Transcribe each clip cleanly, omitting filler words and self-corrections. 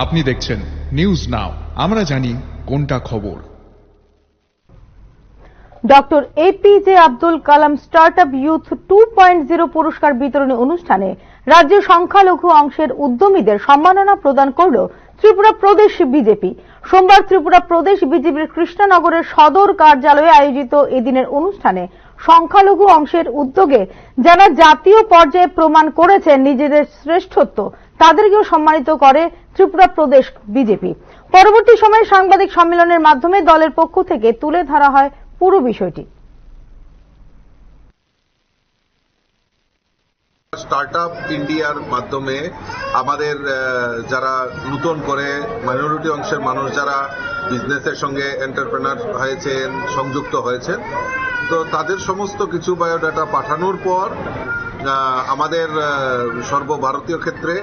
আপনি দেখছেন news now, আমরা জানি কোনটা খবর। Doctor APJ Abdul Kalam startup youth 2.0 পুরস্কার বিতরণী অনুষ্ঠানে রাজ্যের সংখ্যালঘু অংশের উদ্যমীদের সম্মাননা প্রদান করল ত্রিপুরা প্রদেশ বিজেপি। সোমবার ত্রিপুরা প্রদেশ বিজেপির কৃষ্ণনগরের সদর কার্যালয়ে আয়োজিত এদিনের অনুষ্ঠানে সংখ্যালঘু অংশের উদ্যোগে যারা জাতীয় পর্যায়ে প্রমাণ করেছেন নিজেদের শ্রেষ্ঠত্ব, তাদেরকেও সম্মানিত করে ত্রিপুরা প্রদেশ বিজেপি। পরবর্তী সময়ে সাংবাদিক সম্মেলনের মাধ্যমে দলের পক্ষ থেকে তুলে ধরা হয় পুরো বিষয়টি। স্টার্টআপ ইন্ডিয়ার মাধ্যমে আমাদের যারা নতুন করে মাইনরিটি অংশের মানুষ যারা বিজনেসের সঙ্গে এন্টারপ্রেনার হয়েছেন, সংযুক্ত হয়েছেন, তো তাদের সমস্ত কিছু বায়োডাটা পাঠানোর পর আমাদের সর্বভারতীয় ক্ষেত্রে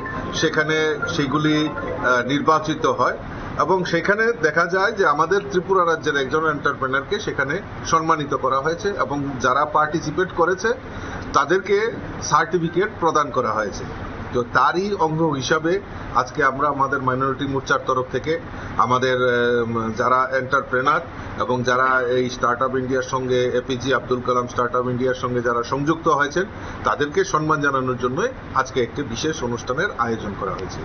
সেখানে সেগুলি নির্বাচিত হয় এবং সেখানে দেখা যায় যে আমাদের ত্রিপুরা রাজ্যের একজন এন্টারপ্রেনারকে সেখানে সম্মানিত করা হয়েছে এবং যারা পার্টিসিপেট করেছে তাদেরকে সার্টিফিকেট প্রদান করা হয়েছে। তো তারই অঙ্গ হিসাবে আজকে আমরা আমাদের মাইনরিটি মোর্চার তরফ থেকে আমাদের যারা এন্টারপ্রেনার এবং যারা এই স্টার্টআপ ইন্ডিয়ার সঙ্গে এপিজে আব্দুল কালাম স্টার্টআপ ইন্ডিয়ার সঙ্গে যারা সংযুক্ত হয়েছেন তাদেরকে সম্মান জানানোর জন্য আজকে একটি বিশেষ অনুষ্ঠানের আয়োজন করা হয়েছে।